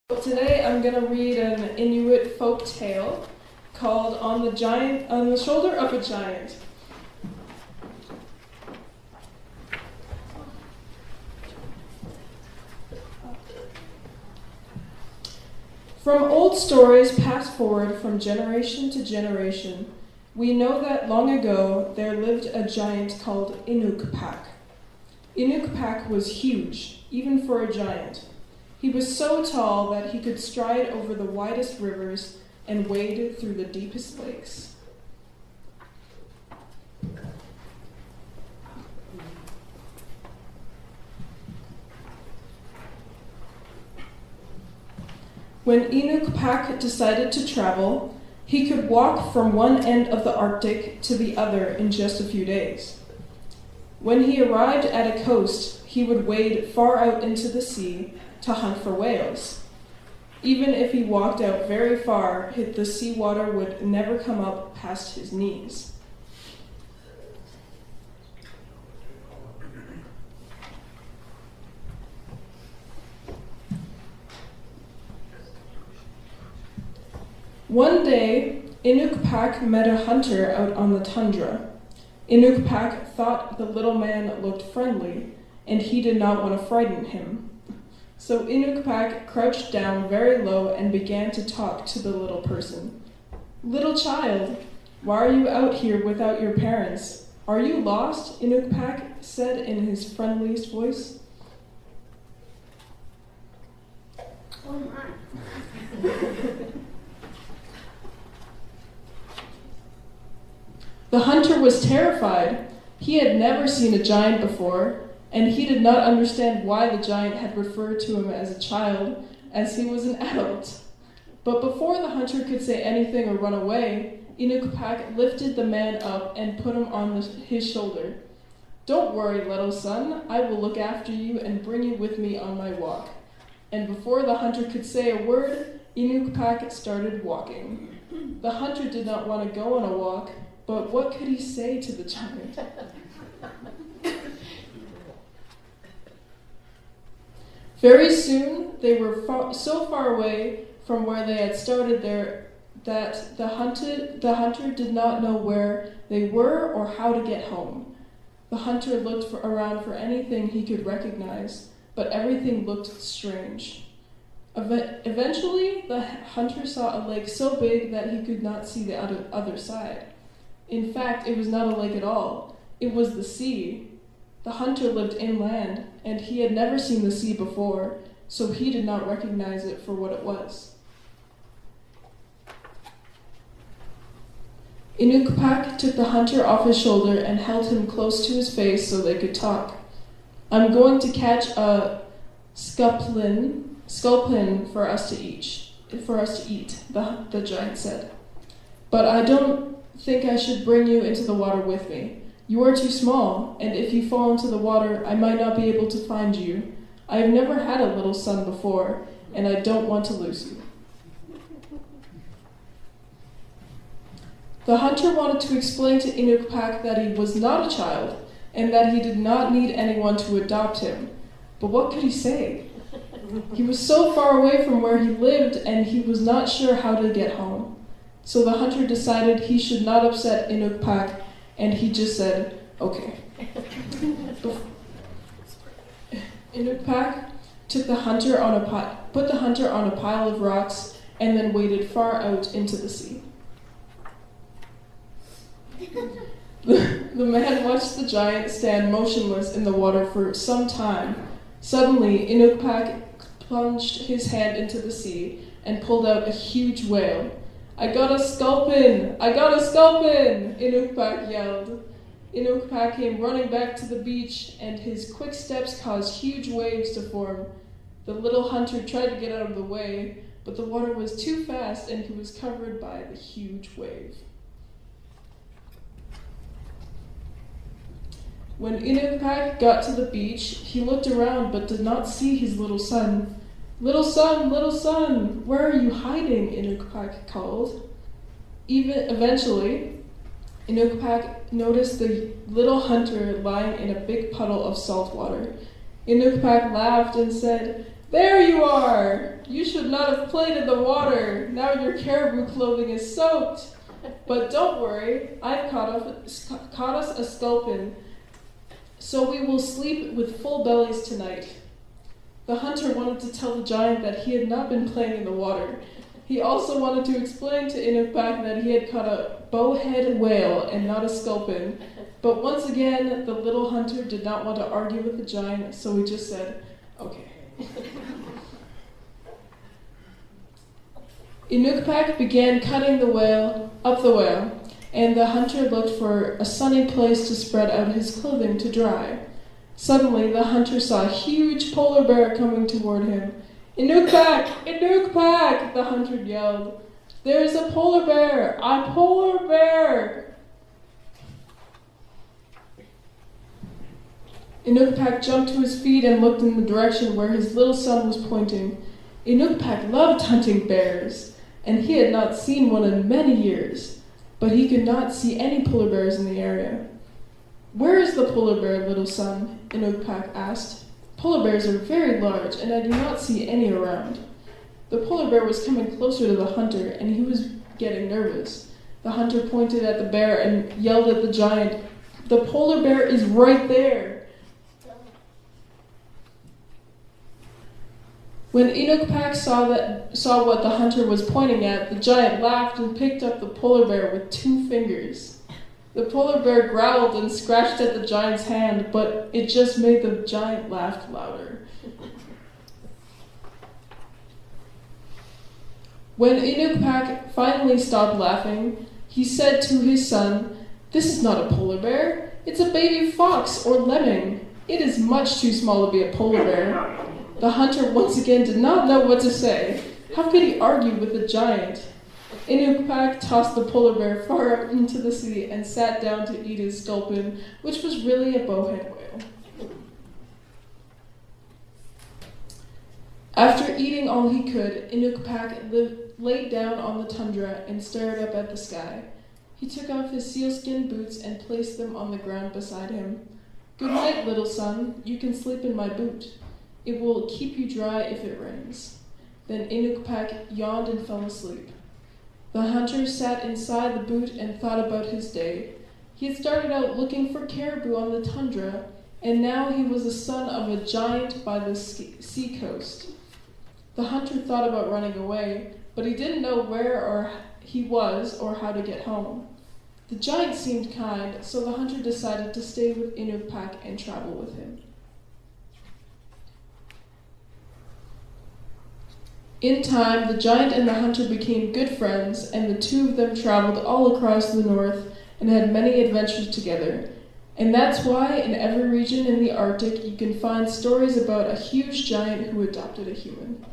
Today I'm going to read an Inuit folk tale called On the Shoulder of a Giant. From old stories passed forward from generation to generation, we know that long ago there lived a giant called Inuit. Inuit was huge, even for a giant. He was so tall that he could stride over the widest rivers and wade through the deepest lakes. When Inuit decided to travel, he could walk from one end of the Arctic to the other in just a few days. When he arrived at a coast, he would wade far out into the sea to hunt for whales. Even if he walked out very far, the seawater would never come up past his knees. One day, Inuit met a hunter out on the tundra. Inuit thought the little man looked friendly, and he did not want to frighten him. So Inuit crouched down very low and began to talk to the little person. "Little child, why are you out here without your parents? Are you lost?" Inuit said in his friendliest voice. Oh my. The hunter was terrified. He had never seen a giant before, and he did not understand why the giant had referred to him as a child, as he was an adult. But before the hunter could say anything or run away, Inuit lifted the man up and put him on his shoulder. "Don't worry, little son, I will look after you and bring you with me on my walk." And before the hunter could say a word, Inuit started walking. The hunter did not want to go on a walk, but what could he say to the giant? Very soon, they were so far away from where they had started that the hunter did not know where they were or how to get home. The hunter looked around for anything he could recognize, but everything looked strange. Eventually, the hunter saw a lake so big that he could not see the other side. In fact, it was not a lake at all. It was the sea. The hunter lived inland, and he had never seen the sea before, so he did not recognize it for what it was. Inuit took the hunter off his shoulder and held him close to his face so they could talk. "I'm going to catch a sculpin for us to eat," the giant said. "But I don't think I should bring you into the water with me. You are too small, and if you fall into the water, I might not be able to find you. I have never had a little son before, and I don't want to lose you." The hunter wanted to explain to Inuit that he was not a child, and that he did not need anyone to adopt him. But what could he say? He was so far away from where he lived, and he was not sure how to get home. So the hunter decided he should not upset Inuit, and he just said, "Okay." Inuit put the hunter on a pile of rocks and then waded far out into the sea. The man watched the giant stand motionless in the water for some time. Suddenly, Inuit plunged his hand into the sea and pulled out a huge whale. "I got a sculpin! I got a sculpin!" Inuit yelled. Inuit came running back to the beach, and his quick steps caused huge waves to form. The little hunter tried to get out of the way, but the water was too fast and he was covered by the huge wave. When Inuit got to the beach, he looked around but did not see his little son. Little son, where are you hiding?" Inuit called. Eventually, Inuit noticed the little hunter lying in a big puddle of salt water. Inuit laughed and said, There you are! You should not have played in the water. Now your caribou clothing is soaked. But don't worry, I've caught us a sculpin, so we will sleep with full bellies tonight. The hunter wanted to tell the giant that he had not been playing in the water. He also wanted to explain to Inuit that he had caught a bowhead whale and not a sculpin. But once again, the little hunter did not want to argue with the giant, so he just said, okay. Inuit began cutting the whale, and the hunter looked for a sunny place to spread out his clothing to dry. Suddenly, the hunter saw a huge polar bear coming toward him. Inuit-pak! Inuit-pak! The hunter yelled. There is a polar bear! A polar bear! Inuit jumped to his feet and looked in the direction where his little son was pointing. Inuit loved hunting bears, and he had not seen one in many years, but he could not see any polar bears in the area. Where is the polar bear, little son? Inuit asked. Polar bears are very large, and I do not see any around. The polar bear was coming closer to the hunter, and he was getting nervous. The hunter pointed at the bear and yelled at the giant, The polar bear is right there! When Inuit saw what the hunter was pointing at, the giant laughed and picked up the polar bear with 2 fingers. The polar bear growled and scratched at the giant's hand, but it just made the giant laugh louder. When Inuit finally stopped laughing, he said to his son, This is not a polar bear. It's a baby fox or lemming. It is much too small to be a polar bear. The hunter once again did not know what to say. How could he argue with the giant? Inuit tossed the polar bear far out into the sea and sat down to eat his sculpin, which was really a bowhead whale. After eating all he could, Inuit laid down on the tundra and stared up at the sky. He took off his sealskin boots and placed them on the ground beside him. Good night, little son. You can sleep in my boot. It will keep you dry if it rains. Then Inuit yawned and fell asleep. The hunter sat inside the boot and thought about his day. He had started out looking for caribou on the tundra, and now he was the son of a giant by the sea coast. The hunter thought about running away, but he didn't know where he was or how to get home. The giant seemed kind, so the hunter decided to stay with Inuit and travel with him. In time, the giant and the hunter became good friends, and the 2 of them traveled all across the north and had many adventures together. And that's why in every region in the Arctic you can find stories about a huge giant who adopted a human.